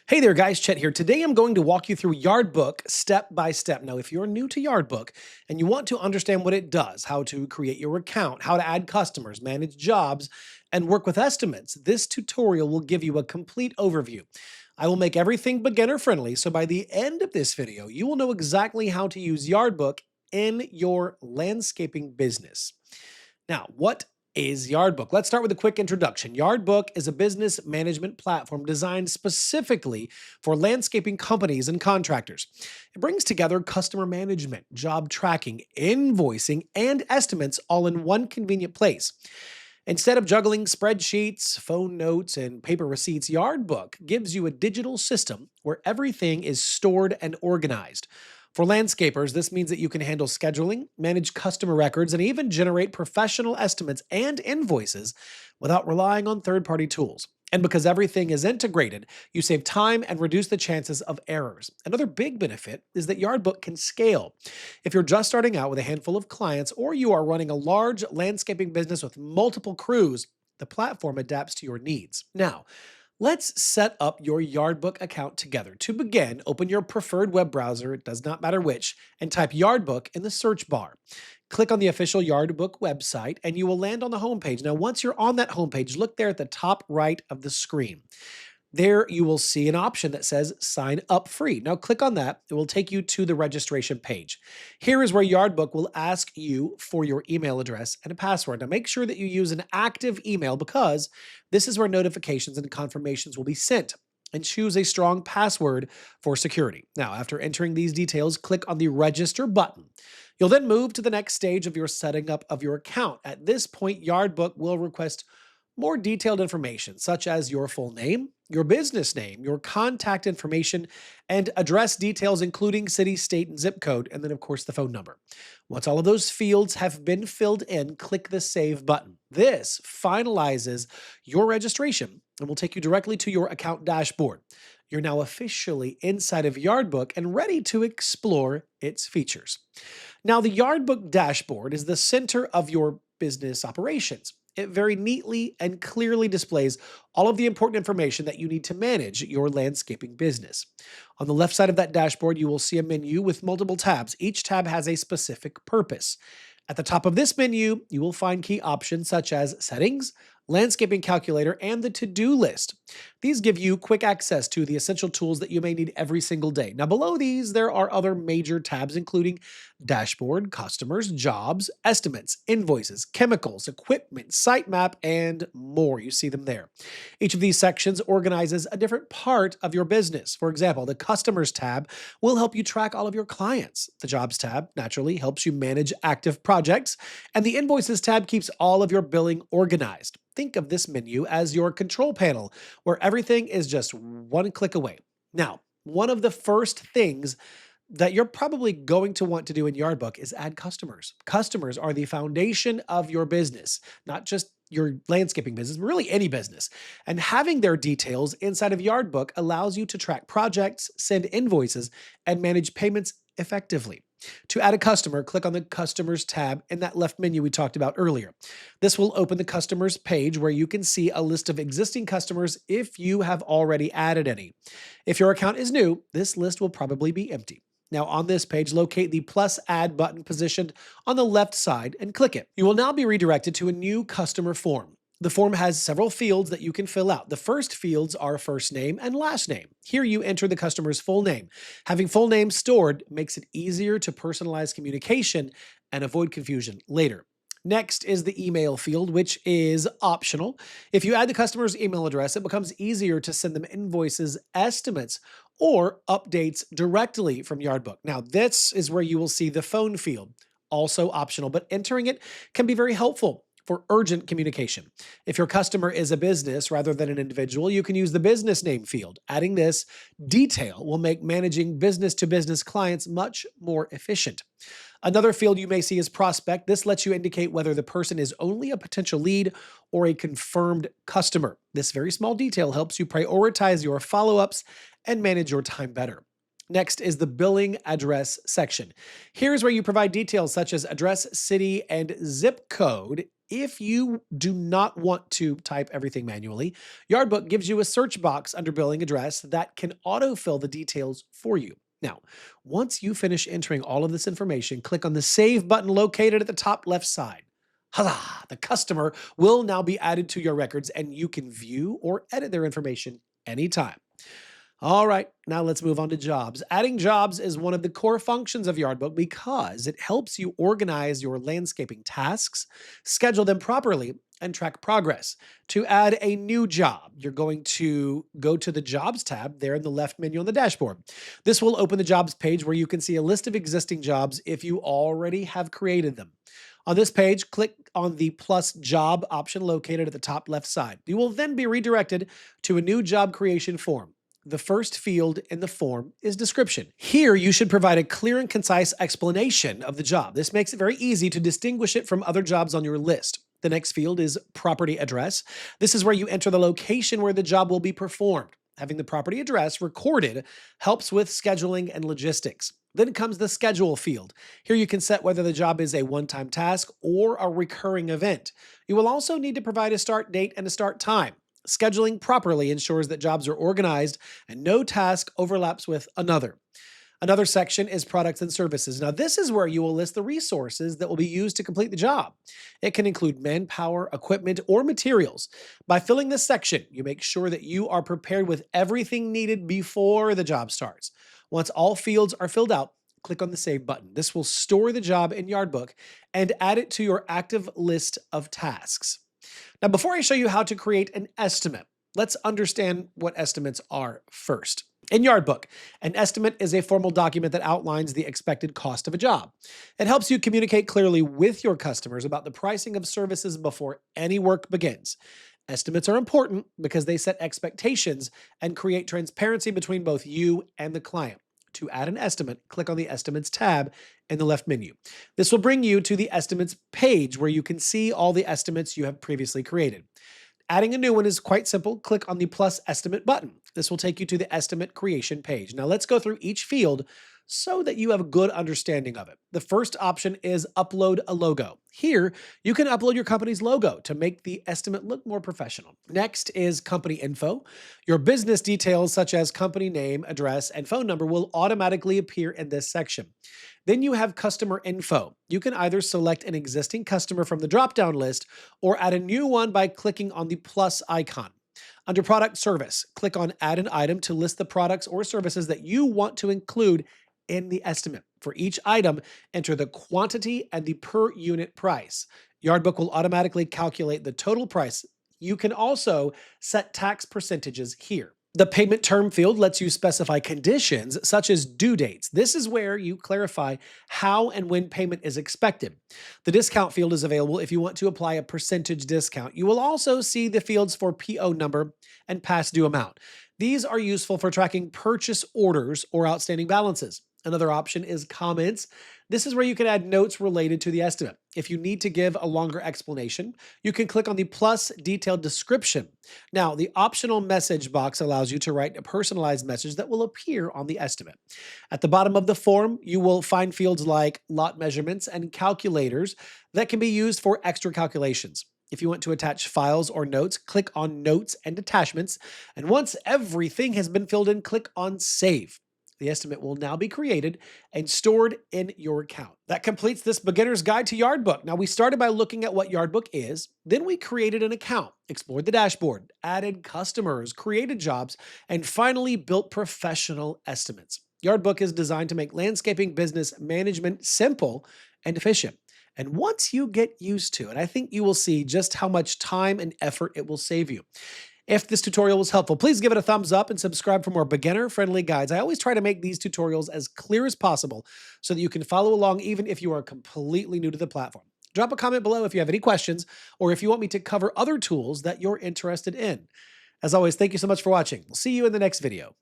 Hey there guys, Chet here. Today I'm going to walk you through Yardbook step by step. Now, if you're new to Yardbook and you want to understand what it does, how to create your account, how to add customers, manage jobs, and work with estimates, this tutorial will give you a complete overview. I will make everything beginner friendly, so by the end of this video, you will know exactly how to use Yardbook in your landscaping business. Now, what is Yardbook? Let's start with a quick introduction. Yardbook is a business management platform designed specifically for landscaping companies and contractors. It brings together customer management, job tracking, invoicing, and estimates all in one convenient place. Instead of juggling spreadsheets, phone notes, and paper receipts, Yardbook gives you a digital system where everything is stored and organized. For landscapers, this means that you can handle scheduling, manage customer records, and even generate professional estimates and invoices without relying on third party tools. And because everything is integrated, you save time and reduce the chances of errors. Another big benefit is that Yardbook can scale. If you're just starting out with a handful of clients or you are running a large landscaping business with multiple crews, the platform adapts to your needs. Now, let's set up your Yardbook account together. To begin, open your preferred web browser, it does not matter which, and type Yardbook in the search bar. Click on the official Yardbook website and you will land on the homepage. Now, once you're on that homepage, look there at the top right of the screen. There you will see an option that says sign up free. Now click on that. It will take you to the registration page. Here is where Yardbook will ask you for your email address and a password. Now make sure that you use an active email because this is where notifications and confirmations will be sent. And choose a strong password for security. Now, after entering these details, click on the register button. You'll then move to the next stage of your setting up of your account. At this point, Yardbook will request more detailed information, such as your full name, your business name, your contact information, and address details, including city, state, and zip code, and then, of course, the phone number. Once all of those fields have been filled in, click the Save button. This finalizes your registration and will take you directly to your account dashboard. You're now officially inside of Yardbook and ready to explore its features. Now, the Yardbook dashboard is the center of your business operations. It very neatly and clearly displays all of the important information that you need to manage your landscaping business. On the left side of that dashboard, you will see a menu with multiple tabs. Each tab has a specific purpose. At the top of this menu, you will find key options such as settings, landscaping calculator, and the to-do list. These give you quick access to the essential tools that you may need every single day. Now, below these, there are other major tabs, including dashboard, customers, jobs, estimates, invoices, chemicals, equipment, sitemap, and more. You see them there. Each of these sections organizes a different part of your business. For example, the customers tab will help you track all of your clients. The jobs tab, naturally, helps you manage active projects. And the invoices tab keeps all of your billing organized. Think of this menu as your control panel, where everything is just one click away. Now, one of the first things that you're probably going to want to do in Yardbook is add customers. Customers are the foundation of your business, not just your landscaping business, but really any business. And having their details inside of Yardbook allows you to track projects, send invoices, and manage payments effectively. To add a customer, click on the Customers tab in that left menu we talked about earlier. This will open the Customers page where you can see a list of existing customers if you have already added any. If your account is new, this list will probably be empty. Now on this page, locate the plus add button positioned on the left side and click it. You will now be redirected to a new customer form. The form has several fields that you can fill out. The first fields are first name and last name. Here you enter the customer's full name. Having full name stored makes it easier to personalize communication and avoid confusion later. Next is the email field, which is optional. If you add the customer's email address, it becomes easier to send them invoices, estimates, or updates directly from Yardbook. Now, this is where you will see the phone field, also optional, but entering it can be very helpful for urgent communication. If your customer is a business rather than an individual, you can use the business name field. Adding this detail will make managing business-to-business clients much more efficient. Another field you may see is prospect. This lets you indicate whether the person is only a potential lead or a confirmed customer. This very small detail helps you prioritize your follow-ups and manage your time better. Next is the billing address section. Here's where you provide details such as address, city, and zip code If you do not want to type everything manually, Yardbook gives you a search box under billing address that can autofill the details for you. Now, once you finish entering all of this information, click on the Save button located at the top left side. Huzzah! The customer will now be added to your records and you can view or edit their information anytime. All right, now let's move on to jobs. Adding jobs is one of the core functions of Yardbook because it helps you organize your landscaping tasks, schedule them properly, and track progress. To add a new job, you're going to go to the Jobs tab there in the left menu on the dashboard. This will open the Jobs page where you can see a list of existing jobs if you already have created them. On this page, click on the plus job option located at the top left side. You will then be redirected to a new job creation form. The first field in the form is description. Here, you should provide a clear and concise explanation of the job. This makes it very easy to distinguish it from other jobs on your list. The next field is property address. This is where you enter the location where the job will be performed. Having the property address recorded helps with scheduling and logistics. Then comes the schedule field. Here you can set whether the job is a one-time task or a recurring event. You will also need to provide a start date and a start time. Scheduling properly ensures that jobs are organized and no task overlaps with another. Another section is products and services. Now, this is where you will list the resources that will be used to complete the job. It can include manpower, equipment, or materials. By filling this section, you make sure that you are prepared with everything needed before the job starts. Once all fields are filled out, click on the Save button. This will store the job in Yardbook and add it to your active list of tasks. Now, before I show you how to create an estimate, let's understand what estimates are first. In Yardbook, an estimate is a formal document that outlines the expected cost of a job. It helps you communicate clearly with your customers about the pricing of services before any work begins. Estimates are important because they set expectations and create transparency between both you and the client. To add an estimate, click on the Estimates tab in the left menu. This will bring you to the Estimates page where you can see all the estimates you have previously created. Adding a new one is quite simple. Click on the plus estimate button. This will take you to the estimate creation page. Now let's go through each field so that you have a good understanding of it. The first option is upload a logo. Here, you can upload your company's logo to make the estimate look more professional. Next is company info. Your business details such as company name, address, and phone number will automatically appear in this section. Then you have customer info. You can either select an existing customer from the drop-down list or add a new one by clicking on the plus icon. Under product service, click on add an item to list the products or services that you want to include in the estimate. For each item, enter the quantity and the per unit price. Yardbook will automatically calculate the total price. You can also set tax percentages here. The payment term field lets you specify conditions such as due dates. This is where you clarify how and when payment is expected. The discount field is available if you want to apply a percentage discount. You will also see the fields for PO number and past due amount. These are useful for tracking purchase orders or outstanding balances. Another option is comments. This is where you can add notes related to the estimate. If you need to give a longer explanation, you can click on the plus detailed description. Now, the optional message box allows you to write a personalized message that will appear on the estimate. At the bottom of the form, you will find fields like lot measurements and calculators that can be used for extra calculations. If you want to attach files or notes, click on Notes and Attachments. And once everything has been filled in, click on Save. The estimate will now be created and stored in your account. That completes this beginner's guide to Yardbook. Now, we started by looking at what Yardbook is, then we created an account, explored the dashboard, added customers, created jobs, and finally built professional estimates. Yardbook is designed to make landscaping business management simple and efficient. And once you get used to it, I think you will see just how much time and effort it will save you. If this tutorial was helpful, please give it a thumbs up and subscribe for more beginner-friendly guides. I always try to make these tutorials as clear as possible so that you can follow along even if you are completely new to the platform. Drop a comment below if you have any questions or if you want me to cover other tools that you're interested in. As always, thank you so much for watching. We'll see you in the next video.